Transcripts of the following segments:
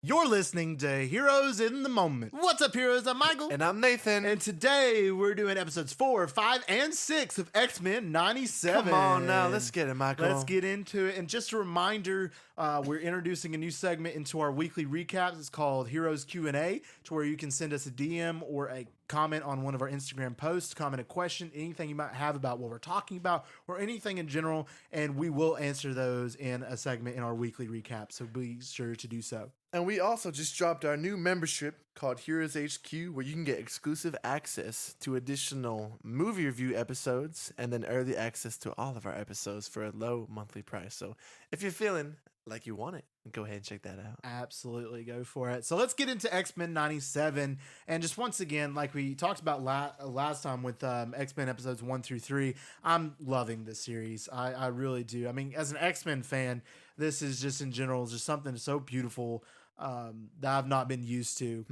You're listening to Heroes in the Moment. What's up, heroes? I'm Michael. And I'm Nathan. And today we're doing episodes 4, 5, and 6 of X-Men 97. Come on now, let's get it, Michael. Let's get into it. And just a reminder, we're introducing a new segment into our weekly recaps. It's called Heroes Q&A, to where you can send us a DM or a comment on one of our Instagram posts, comment a question, anything you might have about what we're talking about, or anything in general, and we will answer those in a segment in our weekly recap, so be sure to do so. And we also just dropped our new membership called Heroes HQ, where you can get exclusive access to additional movie review episodes and then early access to all of our episodes for a low monthly price. So if you're feeling like you want it, go ahead and check that out. Absolutely, go for it. So let's get into X-Men 97. And just once again, like we talked about last time with X-Men episodes 1 through 3, I'm loving this series. I really do. I mean, as an X-Men fan, this is just in general just something so beautiful that I've not been used to.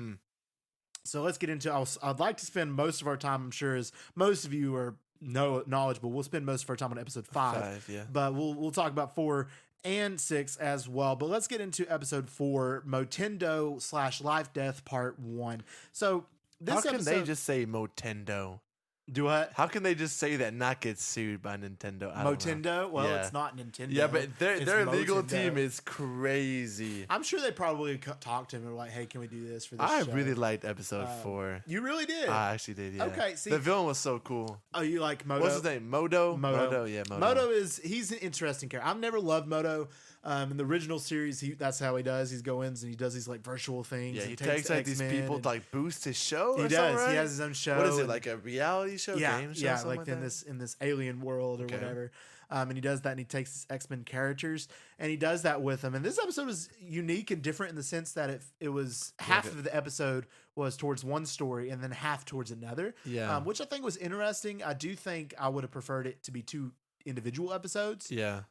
So let's get into I'd like to spend most of our time, I'm sure as most of you are knowledgeable, we'll spend most of our time on episode 5. Yeah. But we'll talk about 4 and 6 as well. But let's get into episode 4, Motendo / Life Death Part 1. So this How can episode, they just say Motendo? do what? How can they just say that and not get sued by Nintendo? I don't know. Motendo? Well, Yeah. It's not Nintendo. Yeah, but their It's legal Motendo. team is crazy. I'm sure they probably talked to him and were like, hey, can we do this for this I show? really liked episode 4. You really did? I actually did, yeah. Okay, see- the villain was so cool. Oh, you like Moto? What's his name? Moto? Moto. Yeah, Moto. Moto he's an interesting character. I've never loved Moto. In the original series, that's how he does. He goes and he does these like virtual things. Yeah, and he takes like these X-Men people and to like boost his show. He or does. something, right? He has his own show. What is it, and- like a reality show, yeah, game show? yeah, something like like in that? this alien world or Okay. whatever. And he does that, and he takes his X-Men characters, and he does that with them. And this episode was unique and different in the sense that it was half of the episode was towards one story, and then half towards another. Yeah. Which I think was interesting. I do think I would have preferred it to be 2 individual episodes. Yeah.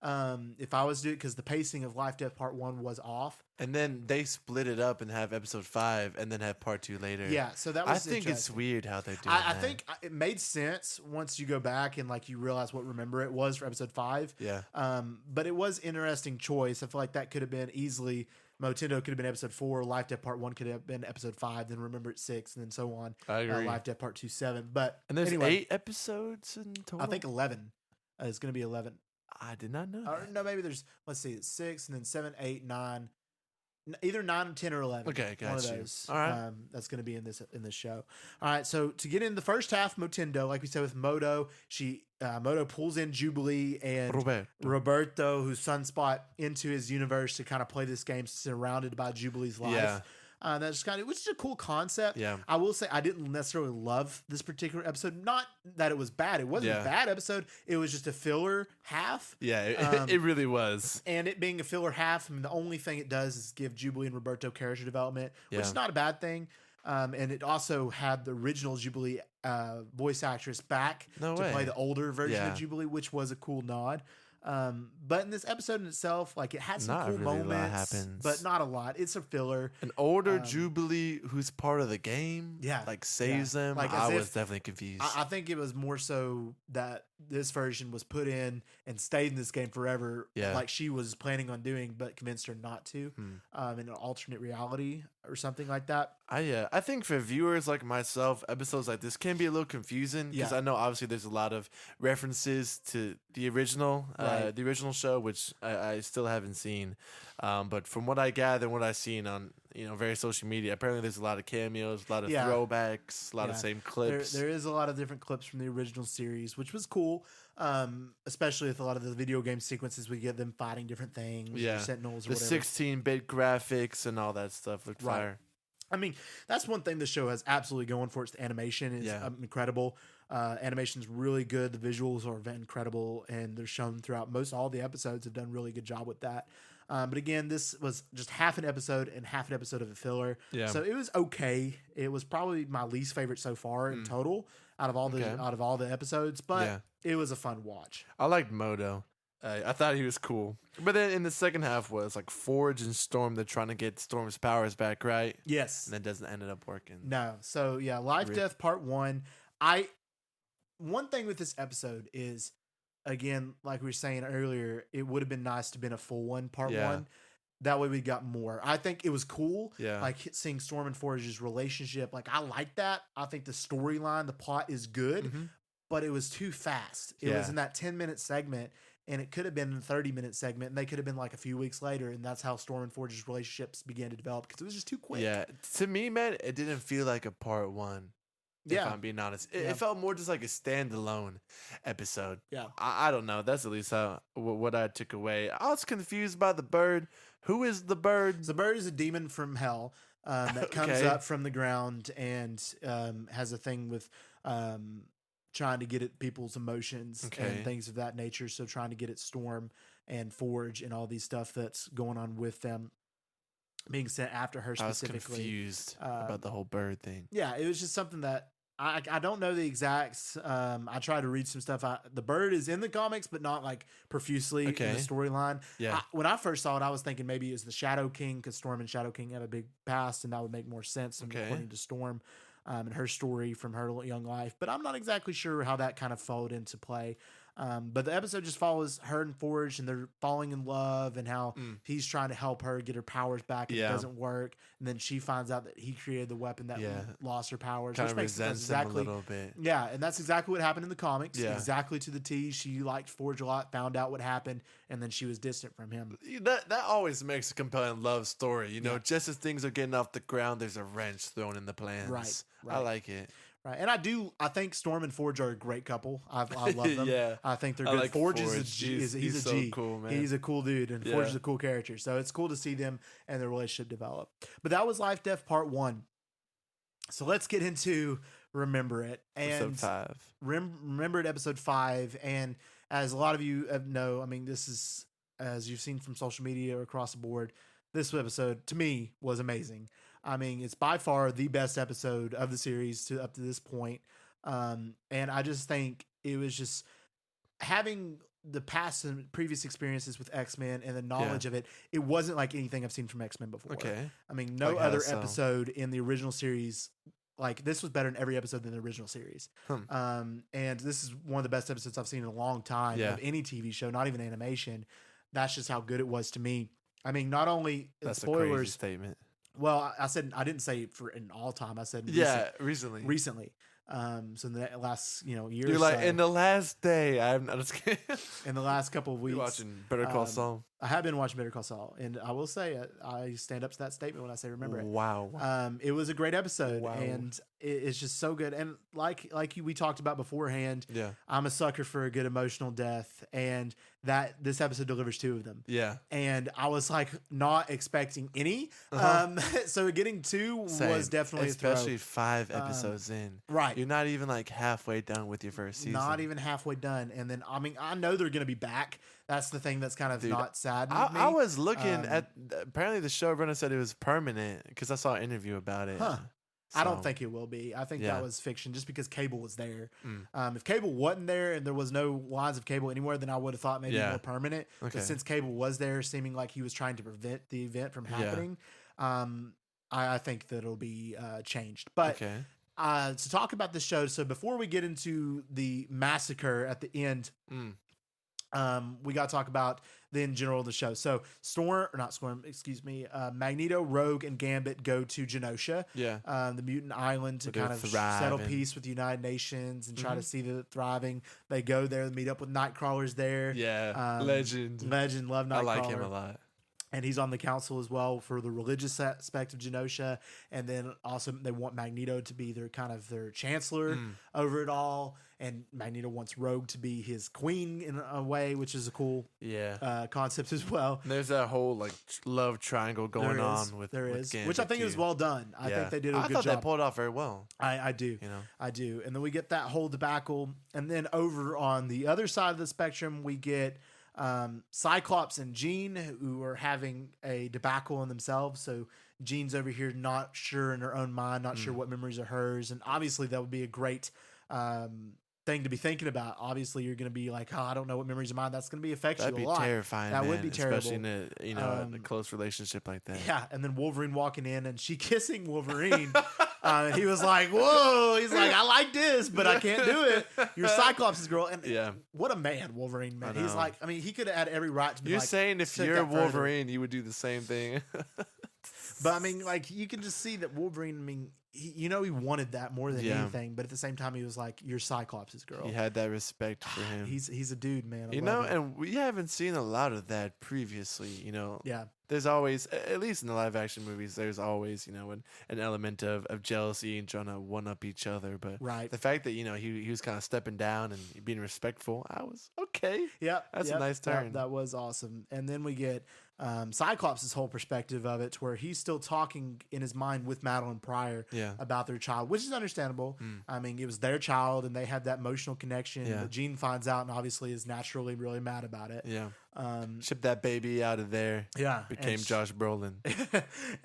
If I was to do it, because the pacing of Life Death Part 1 was off. And then they split it up and have episode 5 and then have part 2 later. Yeah, so that was I think it's interesting. weird how they're doing I that. think it made sense once you go back and like you realize what Remember It was for episode 5. Yeah. But it was interesting choice. I feel like that could have been easily Motendo could have been episode 4, Life Death Part 1 could have been episode 5, then Remember It 6, and then so on. I agree. Life Death Part 2 7. But And there's anyway, 8 episodes in total? I think 11. It's going to be 11. I did not know Or that. no, maybe there's let's see, it's 6 and then 7, 8, 9. Either 9, 10, or 11. Okay, One of got you. those. All right. That's going to be in this show. All right. So to get in the first half, Motendo, like we said with Moto, Moto pulls in Jubilee and Roberto, who's Sunspot, into his universe to kind of play this game surrounded by Jubilee's life. Yeah. That's kind of, which is a cool concept. Yeah. I will say I didn't necessarily love this particular episode. Not that it was bad. It wasn't a bad episode. It was just a filler half. Yeah, it really was. And it being a filler half, I mean, the only thing it does is give Jubilee and Roberto character development, which is not a bad thing. And it also had the original Jubilee voice actress back to play the older version of Jubilee, which was a cool nod. But in this episode in itself, like it had some cool moments, but not a lot. It's a filler. An older Jubilee who's part of the game, like saves them. Like, I was definitely confused. I think it was more so that this version was put in and stayed in this game forever, like she was planning on doing, but convinced her not to, in an alternate reality or something like that. I think for viewers like myself, episodes like this can be a little confusing because I know obviously there's a lot of references to the original show, which I still haven't seen. But from what I gather and what I've seen on various social media, apparently there's a lot of cameos, a lot of throwbacks, a lot of same clips. There is a lot of different clips from the original series, which was cool. Especially with a lot of the video game sequences, we get them fighting different things, or Sentinels, or the whatever. 16-bit graphics and all that stuff looked fire. I mean, that's one thing the show has absolutely going for it. It's the animation is incredible. Animation's really good. The visuals are incredible, and they're shown throughout all the episodes. Have done a really good job with that. But again, this was just half an episode and half an episode of a filler. Yeah. So it was okay. It was probably my least favorite so far in total out of all the episodes, but it was a fun watch. I liked Moto. I thought he was cool. But then in the second half was like Forge and Storm. They're trying to get Storm's powers back, right? Yes. And that doesn't ended up working. No. So yeah, Life Death Part 1. One thing with this episode is, again, like we were saying earlier, it would have been nice to have been a full one, part 1. That way we got more. I think it was cool. Yeah. Like seeing Storm and Forge's relationship. Like I like that. I think the storyline, the plot is good, but it was too fast. It was in that 10-minute segment, and it could have been a 30-minute segment, and they could have been like a few weeks later, and that's how Storm and Forge's relationships began to develop because it was just too quick. Yeah. To me, man, it didn't feel like a part one. If I'm being honest, it felt more just like a standalone episode. Yeah. I don't know. That's at least what I took away. I was confused by the bird. Who is the bird? The bird is a demon from hell that comes up from the ground and has a thing with trying to get at people's emotions and things of that nature. So trying to get at Storm and Forge and all these stuff that's going on with them being sent after her specifically. I was confused about the whole bird thing. Yeah, it was just something that I don't know the exacts. I tried to read some stuff. The bird is in the comics, but not like profusely in the storyline. Yeah. When I first saw it, I was thinking maybe it was the Shadow King because Storm and Shadow King have a big past, and that would make more sense according to Storm and her story from her young life. But I'm not exactly sure how that kind of followed into play. But the episode just follows her and Forge, and they're falling in love, and how he's trying to help her get her powers back, and it doesn't work. And then she finds out that he created the weapon that lost her powers, kind of resents him a little bit. Yeah, and that's exactly what happened in the comics. Yeah. Exactly to the T. She liked Forge a lot, found out what happened, and then she was distant from him. That always makes a compelling love story. You know, just as things are getting off the ground, there's a wrench thrown in the plans. Right. I like it. Right, and I think Storm and Forge are a great couple. I love them. I think they're good. Like Forge is a G. He's a G. So cool, man. He's a cool dude, and Forge is a cool character. So it's cool to see them and their relationship develop. But that was Life Death Part 1. So let's get into Remember It. And episode 5. Remember It, episode 5. And as a lot of you know, I mean, this is, as you've seen from social media or across the board, this episode, to me, was amazing. I mean, it's by far the best episode of the series up to this point. And I just think it was just having the past and previous experiences with X-Men and the knowledge of it. It wasn't like anything I've seen from X-Men before. Okay. I mean, no other episode in the original series, like this was better in every episode than the original series. And this is one of the best episodes I've seen in a long time of any TV show, not even animation. That's just how good it was to me. I mean, not only that's spoilers, a crazy statement. Well, I said I didn't say for in all time. I said recently. So in the last year. You're like in the last day. I'm not just kidding. In the last couple of weeks, you're watching Better Call Saul. I have been watching Better Call Saul, and I will say I stand up to that statement when I say remember it. Wow. It was a great episode, and it's just so good. And like we talked about beforehand, I'm a sucker for a good emotional death, and this episode delivers 2 of them. Yeah. And I was like not expecting any. So getting 2 was definitely especially a throw. 5 episodes in. Right. You're not even like halfway done with your first season. Not even halfway done. And then I mean I know they're going to be back. That's the thing that's kind of not sad. I was looking at apparently the showrunner said it was permanent because I saw an interview about it. Huh. So, I don't think it will be. I think that was fiction just because Cable was there. If Cable wasn't there and there was no lines of Cable anywhere, then I would have thought maybe more permanent. But since Cable was there, seeming like he was trying to prevent the event from happening, I think that it'll be changed. But to talk about this show, so before we get into the massacre at the end, we got to talk about the in general of the show. So Magneto, Rogue, and Gambit go to Genosha, the mutant island, to kind of settle peace with the United Nations and try to see that it's thriving. They go there and meet up with Nightcrawler's there. Legend, love Nightcrawler. I like him a lot. And he's on the council as well for the religious aspect of Genosha. And then also they want Magneto to be their chancellor over it all. And Magneto wants Rogue to be his queen in a way, which is a cool concept as well. And there's that whole like love triangle going on with Gambit, which I think is well done. I think they did a good job. I thought they pulled it off very well. I do. I do. And then we get that whole debacle. And then over on the other side of the spectrum, we get Cyclops and Jean, who are having a debacle in themselves. So Jean's over here not sure in her own mind, not sure what memories are hers. And obviously that would be a great thing to be thinking about. Obviously you're going to be like, I don't know what memories are mine. That's going to be affect you a lot. That'd be terrifying. That would be terrible. Especially in a, a close relationship like that. Yeah. And then Wolverine walking in and she kissing Wolverine. He was like, whoa. He's like, I like this, but I can't do it. You're Cyclops' girl. And what a man Wolverine, man. He's like, I mean, he could have had every right to be You're like, saying if you're Wolverine, you would do the same thing. But I mean, like, you can just see that Wolverine, I mean, he wanted that more than anything. But at the same time, he was like, you're Cyclops' girl. He had that respect for him. He's a dude, man. And we haven't seen a lot of that previously, Yeah. There's always, at least in the live action movies, there's always, an element of jealousy and trying to one up each other. But the fact that, he was kind of stepping down and being respectful, I was okay. Yeah. That's a nice turn. That was awesome. And then we get Cyclops' whole perspective of it, to where he's still talking in his mind with Madeline Pryor about their child, which is understandable. I mean, it was their child and they had that emotional connection. But Jean finds out and obviously is naturally really mad about it. Yeah. Ship that baby out of there. Yeah. Became Josh Brolin.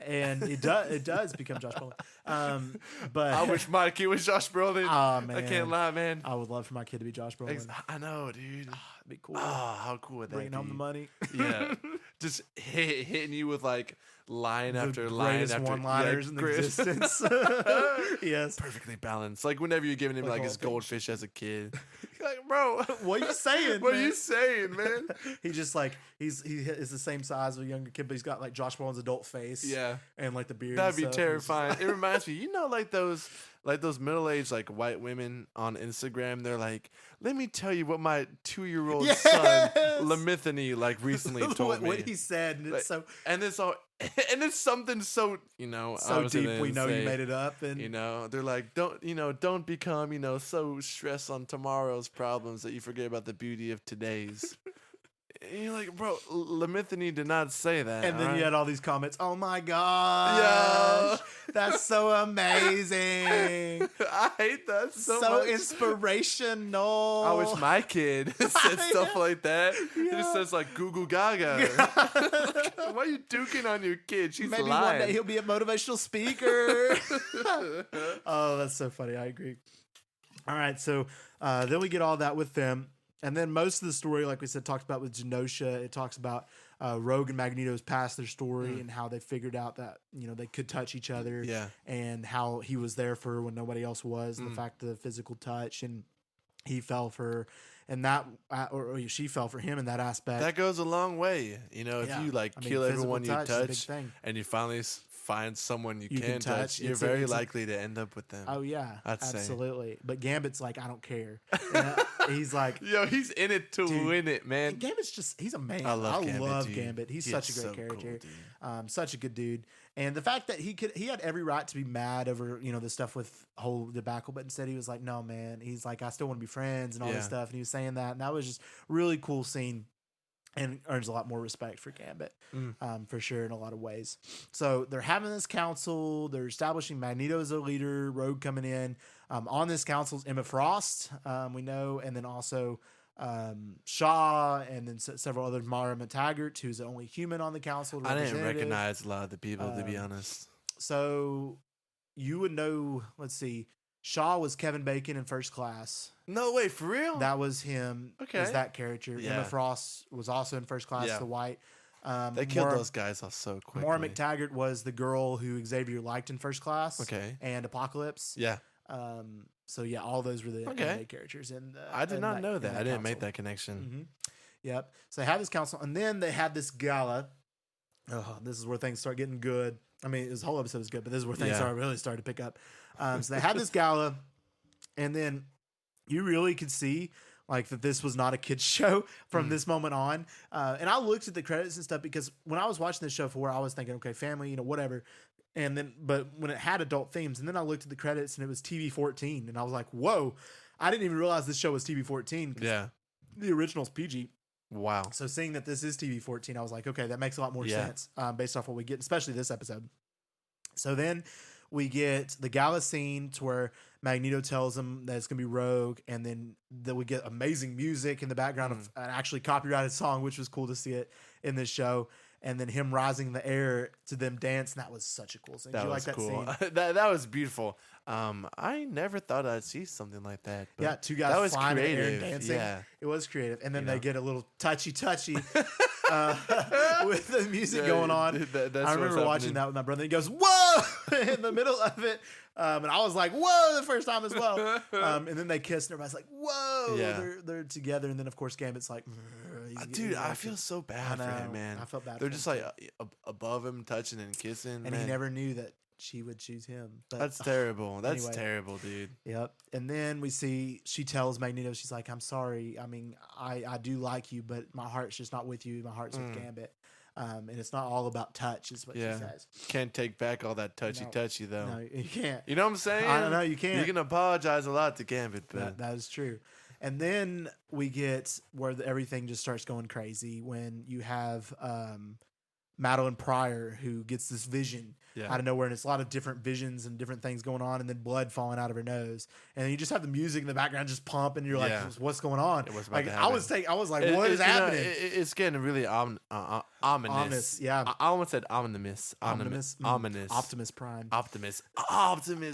And it does become Josh Brolin. But I wish my kid was Josh Brolin. Oh, man. I can't lie, man. I would love for my kid to be Josh Brolin. I know, dude. That'd be cool. Oh, how cool would that Bringing be? home the money. Yeah. Just hitting you with like line after line after one-liners in existence. Yes. Perfectly balanced. Like whenever you're giving him like his goldfish as a kid. You're like, bro, what are you saying? What are you saying, man? He just like he is the same size of a younger kid, but he's got like Josh Brolin's adult face. Yeah. And like the beard. That'd be terrifying. It reminds me, like those middle-aged like white women on Instagram, they're like, let me tell you what my 2-year-old son Lemithany like recently told me. What he said, and it's so and it's something so so deep. We know you made it up, and they're like, don't become so stressed on tomorrow's problems that you forget about the beauty of today's. And you're like, bro, Lemithany did not say that. And then you had all these comments. Oh my gosh, that's so amazing. I hate that so much. Inspirational. I wish my kid said stuff like that. It just says like Google Gaga. Why are you duking on your kid? She's Maybe lying. one day he'll be a motivational speaker. Oh, that's so funny. I agree. All right, so then we get all that with them. And then most of the story, like we said, talks about with Genosha. It talks about Rogue and Magneto's past their story and how they figured out that they could touch each other. Yeah. And how he was there for her when nobody else was. And the fact of the physical touch, and he fell for her, and that or she fell for him in that aspect. That goes a long way. If you kill everyone you touch, and you finally find someone you can touch, you're very likely to end up with them. Oh yeah, absolutely. But Gambit's like, I don't care. He's like, he's in it to win it, man. Gambit's he's a man. I love Gambit. He's such a great character. Cool, such a good dude. And the fact that he had every right to be mad over the stuff with whole debacle, but instead he was like, no man, he's like, I still want to be friends and all this stuff, and he was saying that, and that was just really cool scene. And earns a lot more respect for Gambit, for sure, in a lot of ways. So they're having this council. They're establishing Magneto as a leader, Rogue coming in. On this council is Emma Frost, we know, and then also Shaw, and then several other. Mara McTaggart, who's the only human on the council. I didn't recognize a lot of the people, to be honest. So you would know, let's see, Shaw was Kevin Bacon in First Class. No way, for real? That was him. Okay. Was that character. Yeah. Emma Frost was also in First Class, the White. They killed those guys off so quickly. Maura McTaggart was the girl who Xavier liked in First Class. Okay. And Apocalypse. Yeah. So yeah, all those were the main characters. I did not know that. I didn't make that connection. Mm-hmm. Yep. So they had this council, and then they had this gala. Oh, this is where things start getting good. I mean, this whole episode was good, but this is where things really started to pick up. So they had this gala, and then you really could see like that this was not a kid's show from this moment on. And I looked at the credits and stuff because when I was watching this show for, I was thinking, okay, family, whatever. And then, but when it had adult themes, and then I looked at the credits and it was TV-14, and I was like, whoa, I didn't even realize this show was TV-14. Yeah. The original's PG. Wow. So seeing that this is TV-14, I was like, okay, that makes a lot more sense based off what we get, especially this episode. So then we get the gala scene to where Magneto tells him that it's going to be Rogue, and then we get amazing music in the background of an actually copyrighted song, which was cool to see it in this show. And then him rising in the air to them dance, and that was such a cool scene. Did you like that cool. scene? that was beautiful. I never thought I'd see something like that. But yeah, two guys that was flying creative. in the air and dancing. Yeah. It was creative. And then they get a little touchy with the music going on. I remember watching that with my brother. And he goes, "Whoa!" whoa, in the middle of it. And I was like, whoa, the first time as well. And then they kiss, and everybody's like, whoa, they're together. And then, of course, Gambit's like, dude, I feel so bad for him, man. I felt bad. They're just like above him, touching and kissing. And he never knew that she would choose him. But, that's terrible. That's terrible, dude. Yep. And then we see she tells Magneto, she's like, I'm sorry. I mean, I do like you, but my heart's just not with you. My heart's with Gambit. And it's not all about touch, is what she says. Can't take back all that touchy though. No, you can't. You know what I'm saying? I don't know. You can't. You can apologize a lot to Gambit, but that is true. And then we get where everything just starts going crazy when you have Madeline Pryor, who gets this vision out of nowhere, and it's a lot of different visions and different things going on, and then blood falling out of her nose, and then you just have the music in the background just pump, and you're like, "What's going on?" Like I was like, "What is happening?" It's getting really ominous. Yeah, I almost said ominous. Ominous. Optimus Prime. Optimus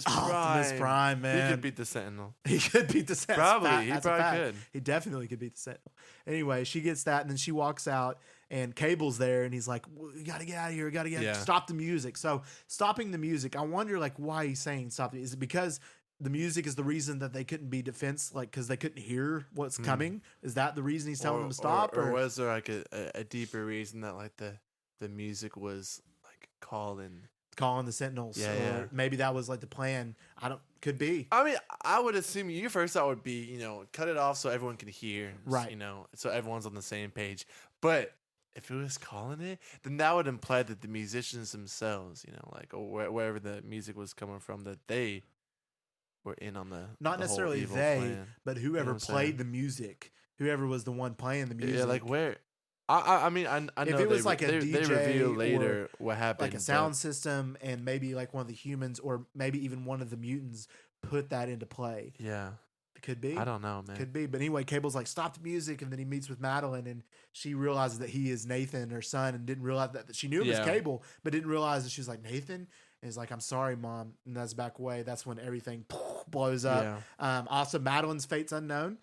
Prime, man. He could beat the Sentinel. He could beat the Sentinel. Probably. He probably could. He definitely could beat the Sentinel. Anyway, she gets that, and then she walks out, and Cable's there, and he's like, "You got to get out of here. You got to get stop the music." So stopping the music, I wonder like why he's saying stop it. Is it because the music is the reason that they couldn't be defense, like because they couldn't hear what's coming? Is that the reason he's telling them to stop? Or was there like a deeper reason that like the music was like calling the Sentinels? Or maybe that was like the plan. Could be. I mean, I would assume your first thought would be, cut it off so everyone can hear. Right. So everyone's on the same page. But if it was calling it, then that would imply that the musicians themselves, or wherever the music was coming from, that they were in on the not necessarily plan. But whoever played the music, whoever was the one playing the music. Yeah, like where. I mean, I know if it was like a DJ, they reveal later what happened, like a sound system, and maybe like one of the humans, or maybe even one of the mutants put that into play. Yeah. It could be. I don't know, man. Could be. But anyway, Cable's like, stop the music. And then he meets with Madeline, and she realizes that he is Nathan, her son, and didn't realize that she knew him as Cable, but didn't realize that she was like, Nathan? And he's like, I'm sorry, Mom. And that's back away. That's when everything blows up. Yeah. Also, Madeline's fate's unknown.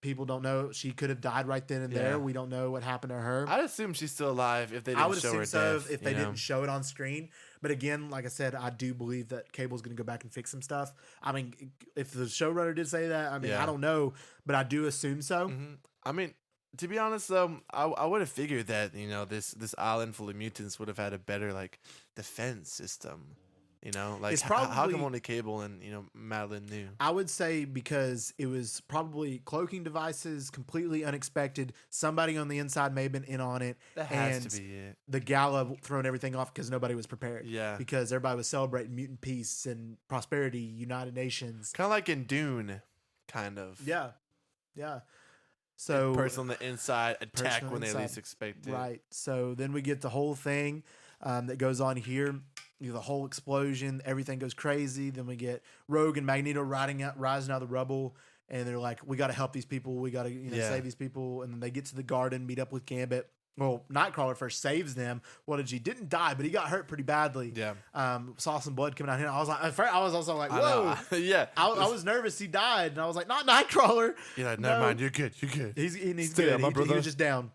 People don't know. She could have died right then and there. We don't know what happened to her. I'd assume she's still alive if they didn't show her death. I would assume so if they didn't show it on screen. But again, like I said, I do believe that Cable's going to go back and fix some stuff. I mean, if the showrunner did say that, I mean, I don't know, but I do assume so. Mm-hmm. I mean, to be honest, though, I would have figured that, this island full of mutants would have had a better, like, defense system. Like probably, how come only Cable and Madeline knew? I would say because it was probably cloaking devices, completely unexpected. Somebody on the inside may have been in on it. That has to be it. The gala throwing everything off because nobody was prepared. Yeah, because everybody was celebrating mutant peace and prosperity, United Nations. Kind of like in Dune, kind of. Yeah. So person on the inside attack when they least expect it. Right. So then we get the whole thing that goes on here. The whole explosion, everything goes crazy. Then we get Rogue and Magneto rising out of the rubble, and they're like, "We got to help these people. We got to save these people." And then they get to the garden, meet up with Gambit. Well, Nightcrawler first saves them. He didn't die, but he got hurt pretty badly. Yeah. Saw some blood coming out here. I was like, at first, I was also like, "Whoa!" Yeah. I was nervous. He died, and I was like, "Not Nightcrawler." Yeah, never mind. You're good. He's Stay good. Up, my brother. He was just down,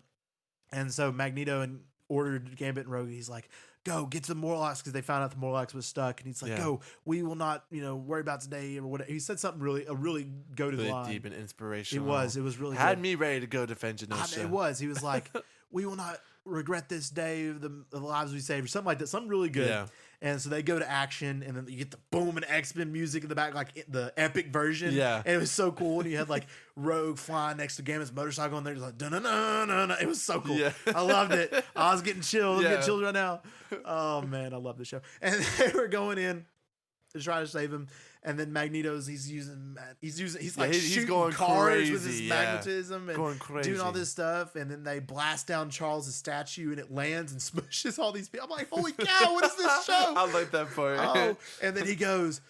and so Magneto ordered Gambit and Rogue. He's like, go get to the Morlocks, because they found out the Morlocks was stuck, and he's like, go, we will not worry about today or whatever. He said something really go to the line, deep and inspirational. It was really had good. Me ready to go defend Genosha. It was. He was like, we will not regret this day of the lives we saved, or something like that. Something really good. Yeah. And so they go to action, and then you get the boom and X-Men music in the back, like the epic version. Yeah. And it was so cool. And you had like Rogue flying next to Gambit's motorcycle, and they're just like, dun-dun-dun-dun-dun. It was so cool. Yeah. I loved it. I was getting chills. I'm getting chills right now. Oh, man, I love the show. And they were going in to try to save him. And then Magneto's, he's shooting going cars crazy, with his magnetism and going crazy, doing all this stuff. And then they blast down Charles' statue, and it lands and smushes all these people. I'm like, holy cow, what is this show? I like that part. And then he goes,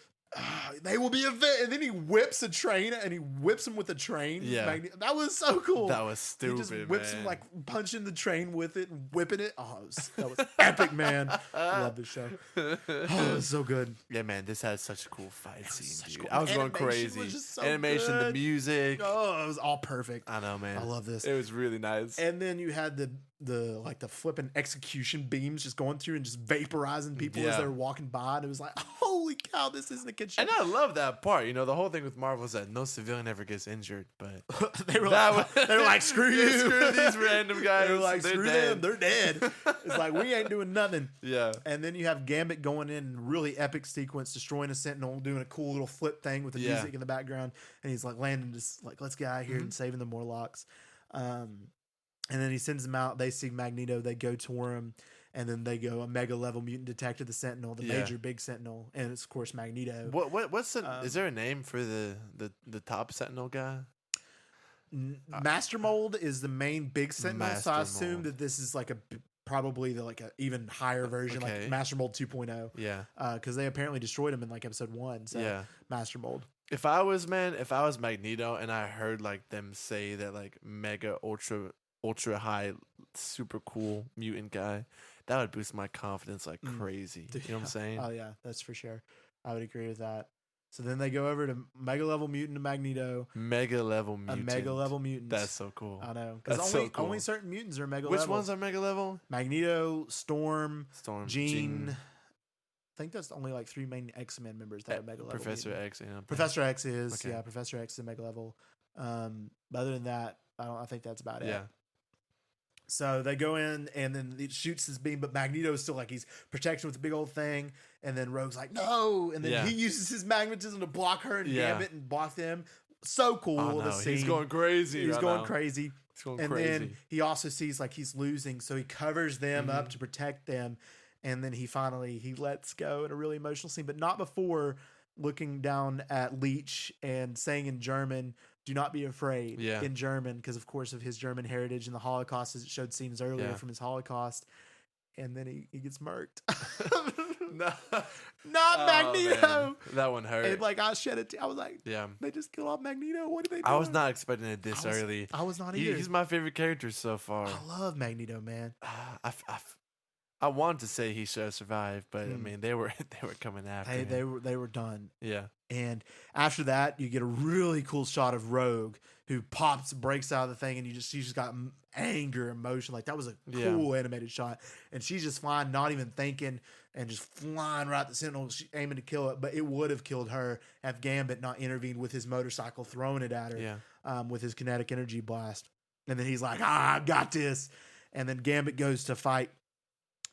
they will be and then he whips a train and he whips him with a train. Yeah. That was so cool. That was stupid. He just whips man. him, like punching the train with it and whipping it. That was epic, man. I love this show. Oh, it was so good. Yeah, man, this had such a cool fight scene, dude. Cool. I was going Animation crazy. was just so Animation, good. the music. Oh, it was all perfect. I know, man. I love this. It was really nice. And then you had the flipping execution beams just going through and just vaporizing people as they were walking by. And it was like, holy cow, this isn't a kid show. And I love that part. You know, the whole thing with Marvel is that no civilian ever gets injured. But they were like, screw you. Screw these random guys. They were like, They're screw dead. them. They're dead. It's like, we ain't doing nothing. Yeah. And then you have Gambit going in really epic sequence, destroying a Sentinel, doing a cool little flip thing with the music in the background. And he's like landing, just like, let's get out of here and saving the Morlocks. And then he sends them out. They see Magneto. They go to him. And then they go a mega level mutant detective, the Sentinel, the major big Sentinel. And it's, of course, Magneto. What's is there a name for the top Sentinel guy? Master Mold is the main big Sentinel. Master so I assume Mold. that this is like probably the like a even higher version, like Master Mold 2.0. Yeah. Because they apparently destroyed him in like episode 1. So Master Mold. If I was Magneto and I heard like them say that like mega ultra high super cool mutant guy, that would boost my confidence like crazy. You know what I'm saying? Oh yeah, that's for sure. I would agree with that. So then they go over to mega level mutant to Magneto. Mega level mutant. A mega level mutant. That's so cool. I know. Because only certain mutants are mega level. Which ones are mega level? Magneto, Storm, Jean. I think that's only like 3 main X-Men members that are mega level. Professor X. Professor X is Professor X is a mega level. But other than that, I think that's about it. Yeah. So they go in and then it shoots his beam, but Magneto is still like he's protecting with the big old thing. And then Rogue's like, no. And then he uses his magnetism to block her and Gambit and block them. So cool. Oh, no. He's going crazy. He's going crazy. He's going and crazy. Then he also sees like he's losing. So he covers them up to protect them. And then he lets go in a really emotional scene, but not before looking down at Leech and saying in German, do not be afraid in German, because of course of his German heritage and the Holocaust, as it showed scenes earlier from his Holocaust. And then he gets murked. Not Magneto. Man. That one hurt. And like I shed it. I was like, they just killed off Magneto. What did they do? I was not expecting it this early. I was not either. He's my favorite character so far. I love Magneto, man. I wanted to say he should have survived, but I mean they were coming after him. They were done. Yeah. And after that, you get a really cool shot of Rogue who breaks out of the thing, and she's just got anger, emotion. Like that was a cool animated shot, and she's just flying, not even thinking, and just flying right at the Sentinel, aiming to kill it. But it would have killed her if Gambit not intervened with his motorcycle, throwing it at her with his kinetic energy blast. And then he's like, I got this. And then Gambit goes to fight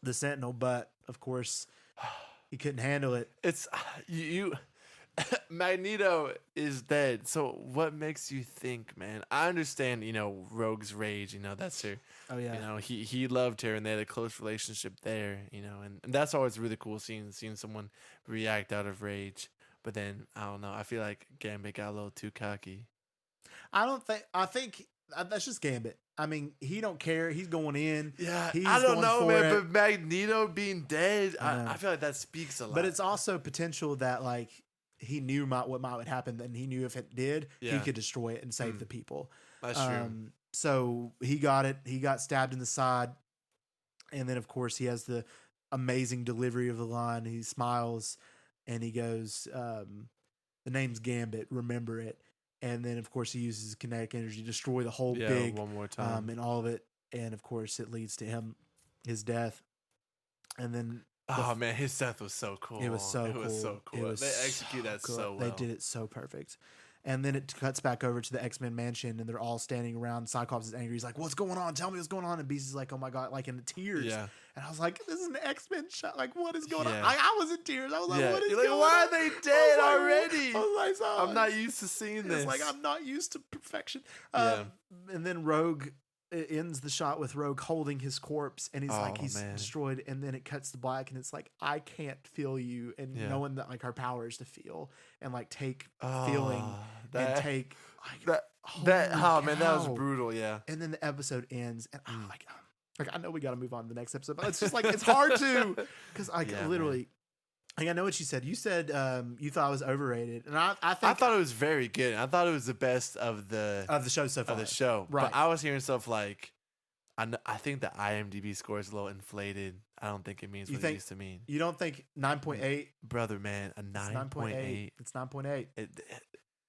the Sentinel, but of course he couldn't handle it. It's you. Magneto is dead. So what makes you think, man? I understand, Rogue's rage. That's her. Oh yeah. He loved her, and they had a close relationship there. And that's always really cool seeing someone react out of rage. But then I don't know. I feel like Gambit got a little too cocky. I think that's just Gambit. I mean, he don't care. He's going in. Yeah, he's I don't know, man. It. But Magneto being dead, I feel like that speaks a lot. But it's also potential that like he knew what might happen, and he knew if it did, he could destroy it and save the people. That's true. So he got it. He got stabbed in the side, and then of course he has the amazing delivery of the line. He smiles, and he goes, "The name's Gambit. Remember it." And then, of course, he uses his kinetic energy to destroy the whole big one more time, and all of it. And of course, it leads to his death. And then, man, his death was so cool. It was so cool. They executed that so well. They did it so perfect. And then it cuts back over to the X-Men mansion, and they're all standing around. Cyclops is angry. He's like, "What's going on? Tell me what's going on." And Beast is like, "Oh my god!" Like in tears. Yeah. And I was like, "This is an X-Men shot. Like, what is going on?" I was in tears. I was like, "What is going on? Why are they dead already?" I was like, I'm not used to seeing this. It's like I'm not used to perfection. And then Rogue. It ends the shot with Rogue holding his corpse, and he's destroyed. And then it cuts to black, and it's like, I can't feel you, and knowing that like our power is to feel and like take feeling and take like that was brutal. Yeah. And then the episode ends, and I'm like I know we got to move on to the next episode, but it's just like it's hard to because literally. I know what you said. You said you thought it was overrated, and I think I thought it was very good. I thought it was the best of the show so far. Of the show, right? But I was hearing stuff like, I think the IMDb score is a little inflated. I don't think it means what it used to mean. You don't think 9.8? Brother, man, a 9.8. It's 9.8.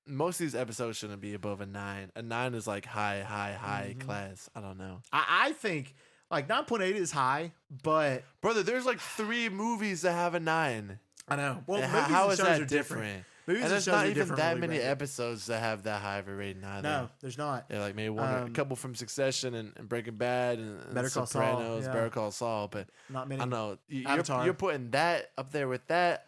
Most of these episodes shouldn't be above a 9. A 9 is like high class. I don't know. I think like 9.8 is high, but brother, there's like 3 movies that have a 9. I know. Well, how is that different? Movies and there's not even that many rated. episodes that have that high of a rating either. No, there's not. Yeah, like maybe one, a couple from Succession and Breaking Bad and Better Call Sopranos, Saul, Better Call Saul, but not many. I don't know. You're putting that up there with that.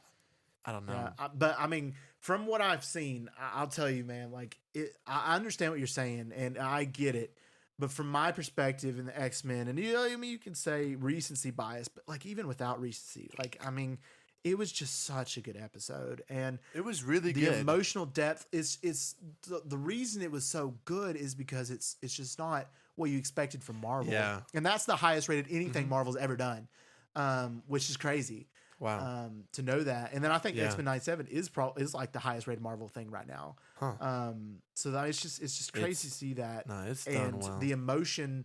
I don't know. Yeah, but I mean, from what I've seen, I'll tell you, man. Like, I understand what you're saying, and I get it. But from my perspective in the X-Men, and I mean, you can say recency bias, but like even without recency, like I mean. It was just such a good episode, and it was really good. The emotional depth is the reason it was so good is because it's just not what you expected from Marvel. Yeah, and that's the highest rated anything Marvel's ever done, which is crazy. Wow, to know that, and then I think X-Men 97 is like the highest rated Marvel thing right now. Huh. So that it's just crazy to see that. No, it's and done well. The emotion.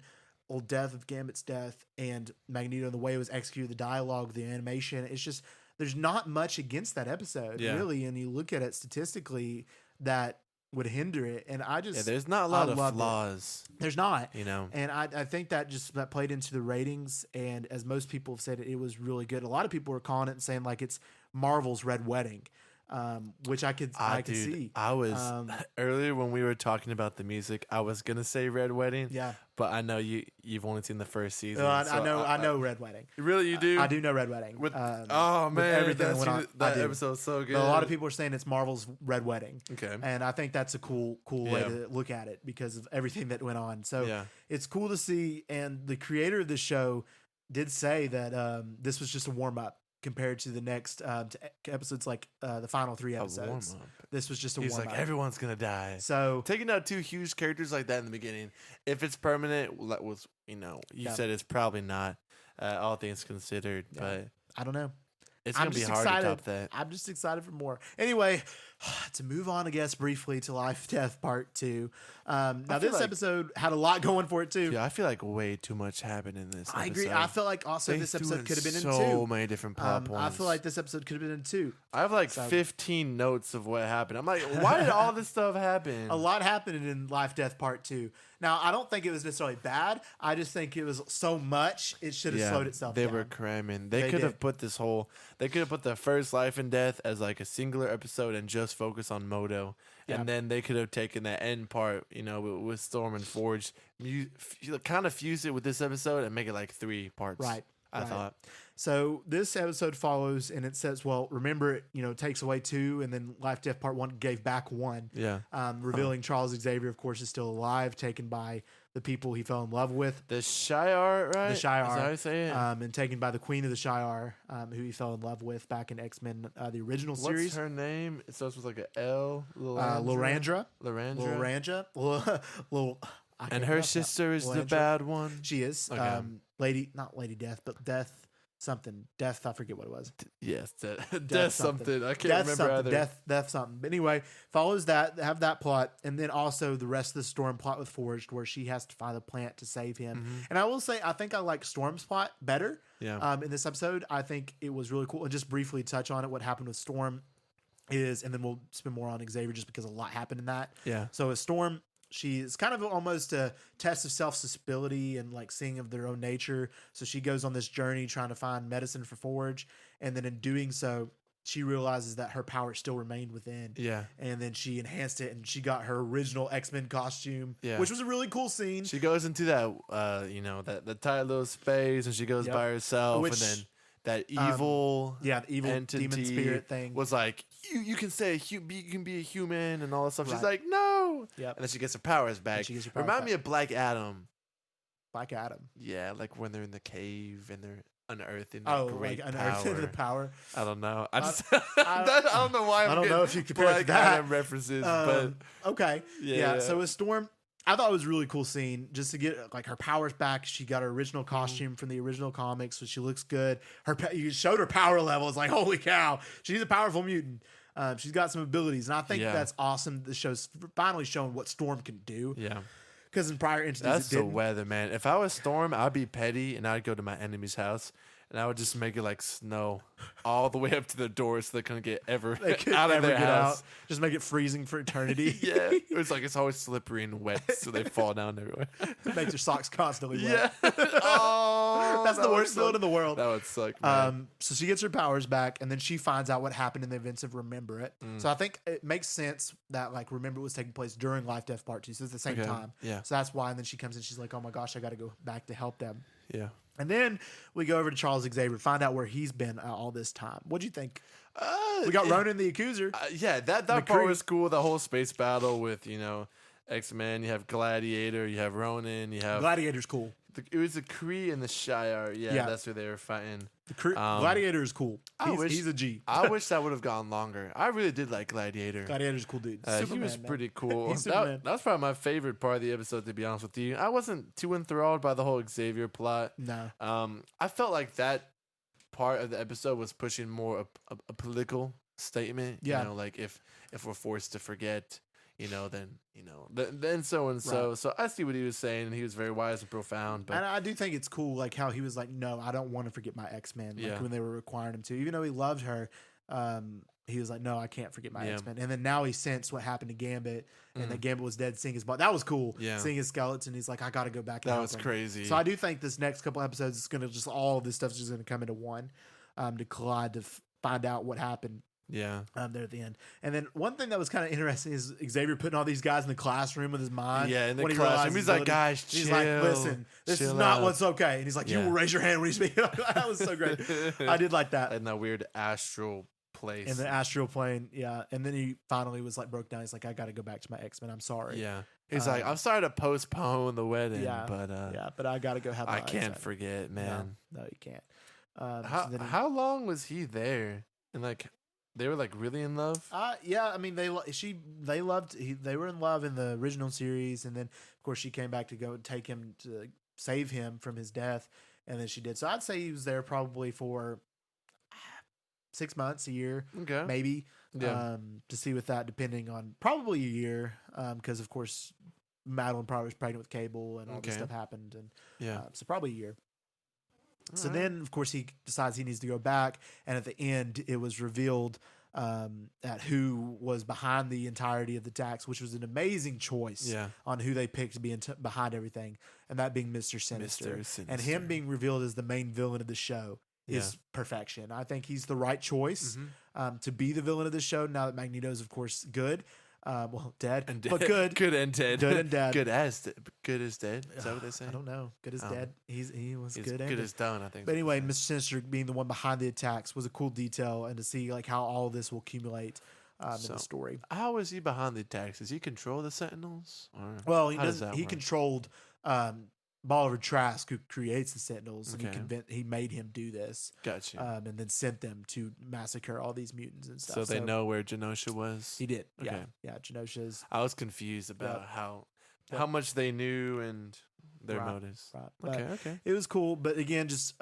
Death of Gambit's death and Magneto, the way it was executed, the dialogue, the animation. It's just there's not much against that episode, really. And you look at it statistically, that would hinder it. And I just there's not a lot of flaws. There's not, And I think that played into the ratings. And as most people have said, it was really good. A lot of people were calling it and saying like it's Marvel's Red Wedding. Which I could see. I was earlier when we were talking about the music, I was gonna say Red Wedding. Yeah, but I know you've only seen the first season. I know Red Wedding. Really, you do? I do know Red Wedding. Oh man, with everything that went on. That episode's so good. But a lot of people are saying it's Marvel's Red Wedding. Okay, and I think that's a cool way to look at it because of everything that went on. So it's cool to see. And the creator of the show did say that this was just a warm up. Compared to the next to episodes, like the final 3 episodes, this was just a warm-up. He's like, everyone's gonna die. So taking out 2 huge characters like that in the beginning, if it's permanent, that was you said it's probably not. All things considered, but I don't know. It's gonna be hard to top that. I'm just excited for more. Anyway, to move on, I guess briefly to Life Death Part 2. Now this episode had a lot going for it too. Yeah, I feel like way too much happened in this. I agree. I feel like also this episode could have been in 2. So many different plot points. I feel like this episode could have been in 2. I have like 15 notes of what happened. I'm like, why did all this stuff happen? A lot happened in Life Death Part 2. Now, I don't think it was necessarily bad. I just think it was so much, it should have slowed itself down. They were cramming. They could have put they could have put the first Life and Death as like a singular episode and just focus on Modo. Yeah. And then they could have taken that end part, with Storm and Forge, kind of fuse it with this episode and make it like 3 parts. Right. I thought. So this episode follows, and it says, well, remember, it takes away 2, and then Life Death Part 1 gave back 1. Yeah. Revealing Charles Xavier, of course, is still alive, taken by the people he fell in love with. The Shi'ar, right? The Shi'ar. Is that how you say it? And taken by the Queen of the Shi'ar, who he fell in love with back in X-Men, the original series. What's her name? It starts with like a L. Lorandra. And her sister is the bad one? She is. Okay. Not Lady Death, but Death something. Death, I forget what it was. Yes, Death something. I can't remember either. Death something. But anyway, follows that, have that plot, and then also the rest of the Storm plot with Forged, where she has to find a plant to save him. Mm-hmm. And I will say, I think I like Storm's plot better. Yeah. In this episode, I think it was really cool. And just briefly touch on it, what happened with Storm is, and then we'll spend more on Xavier just because a lot happened in that. Yeah. So with Storm, she's kind of almost a test of self-sustainability and like seeing of their own nature. So she goes on this journey trying to find medicine for Forge. And then in doing so, she realizes that her power still remained within. Yeah. And then she enhanced it and she got her original X-Men costume, which was a really cool scene. She goes into that, the tight little space and she goes by herself and then that evil, the evil entity demon spirit thing was like, you can say you can be a human and all that stuff. Right. She's like, no. Yep. And then she gets her powers back. Remind me of Black Adam. Black Adam. Yeah, like when they're in the cave and they're unearthing great unearthing the power. I don't know. I don't know why. I don't know if you compare Black that. Adam references, but okay. Yeah. So with Storm, I thought it was a really cool scene just to get like her powers back. She got her original costume from the original comics, so she looks good. You showed her power level. It's like, holy cow, she's a powerful mutant. She's got some abilities, and I think that's awesome. The show's finally showing what Storm can do. Yeah. Because in prior entities, that's the weather, man. If I was Storm, I'd be petty, and I'd go to my enemy's house, and I would just make it like snow all the way up to the door so they couldn't get out of their house. Just make it freezing for eternity. Yeah. It's always slippery and wet, so they fall down everywhere. Makes your socks constantly wet. Yeah. Oh, that's the worst feeling in the world. That would suck, man. So she gets her powers back, and then she finds out what happened in the events of Remember It. So I think it makes sense that like Remember It was taking place during Life, Death Part 2, so it's the same time. Yeah. So that's why, and then she comes in, she's like, oh my gosh, I got to go back to help them. Yeah. And then we go over to Charles Xavier, find out where he's been all this time. What'd you think? We got Ronan the Accuser. Yeah, that part was cool. The whole space battle with, X-Men. You have Gladiator. You have Ronan. You have... Gladiator's cool. It was the Kree and the Shire. Yeah, that's where they were fighting. Gladiator is cool. He's a G. I wish that would have gone longer. I really did like Gladiator. Gladiator's a cool dude. He was pretty cool. He's that was probably my favorite part of the episode, to be honest with you. I wasn't too enthralled by the whole Xavier plot. No. I felt like that part of the episode was pushing more a political statement. Yeah. Like if we're forced to forget, then so and so. Right. So I see what he was saying, and he was very wise and profound. But and I do think it's cool, like how he was like, no, I don't want to forget my X-Men. Like when they were requiring him to, even though he loved her, he was like, no, I can't forget my X-Men. And then now he sensed what happened to Gambit, and that Gambit was dead, seeing his body. That was cool. Yeah. Seeing his skeleton, he's like, I got to go back. That was crazy. So I do think this next couple episodes is going to just all of this stuff is just going to come into one, to collide to find out what happened. Yeah. There at the end. And then one thing that was kind of interesting is Xavier putting all these guys in the classroom with his mind. Yeah, in the classroom. He's like, guys, chill. He's like, listen, this is not what's okay. And he's like, you will raise your hand when you speak. That was so great. I did like that. In that weird astral place. In the astral plane, yeah. And then he finally was like, broke down. He's like, I got to go back to my X-Men. I'm sorry. Yeah. He's like, I'm sorry to postpone the wedding, but I got to go have my I can't X-Men. forget, man. No, you can't. How long was he there? And like... They were like really in love. Yeah. I mean, they were in love in the original series, and then of course she came back to go take him to save him from his death, and then she did. So I'd say he was there probably for 6 months, a year, maybe. Yeah. To see with that, depending on probably a year, because of course Madeline probably was pregnant with Cable, and all this stuff happened, and so probably a year. So then, of course, he decides he needs to go back, and at the end, it was revealed that who was behind the entirety of the attacks, which was an amazing choice on who they picked to be behind everything, and that being Mr. Sinister. And him being revealed as the main villain of the show is perfection. I think he's the right choice to be the villain of the show, now that Magneto's, of course, good. Dead, but good. Good and dead. Good and dead. Good as dead. Is that what they say? I don't know. Good as dead. He was good. Good as done, I think. But anyway, Mr. Sinister being the one behind the attacks was a cool detail, and to see like how all of this will accumulate in the story. How is he behind the attacks? Does he control the Sentinels? Well, he does. He controlled Bolivar Trask, who creates the Sentinels, and he made him do this. Gotcha. And then sent them to massacre all these mutants and stuff. So they know where Genosha was? He did. Okay. Yeah, Genosha's. I was confused about how much they knew and their motives. Right. Okay. It was cool, but again, just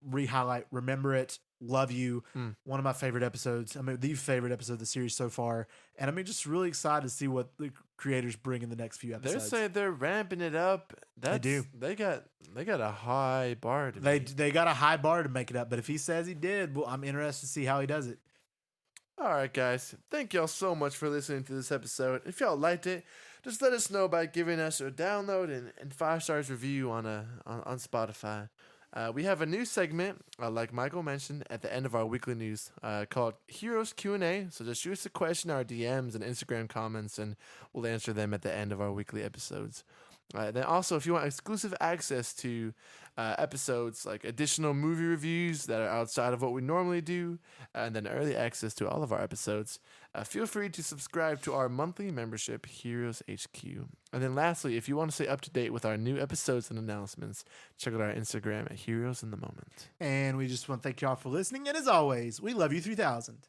re-highlight, Remember It, love you. One of my favorite episodes. I mean, the favorite episode of the series so far. And I mean, just really excited to see what the creators bring in the next few episodes. They're saying they're ramping it up. They do. They got a high bar to They got a high bar to make it up, but if he says he did, well, I'm interested to see how he does it. All right, guys. Thank y'all so much for listening to this episode. If y'all liked it, just let us know by giving us a download and 5 stars review on Spotify. We have a new segment, like Michael mentioned, at the end of our weekly news called Heroes Q&A. So just shoot us a question, our DMs and Instagram comments, and we'll answer them at the end of our weekly episodes. Then also, if you want exclusive access to episodes, like additional movie reviews that are outside of what we normally do, and then early access to all of our episodes, feel free to subscribe to our monthly membership, Heroes HQ. And then lastly, if you want to stay up to date with our new episodes and announcements, check out our Instagram at Heroes in the Moment. And we just want to thank y'all for listening. And as always, we love you 3000.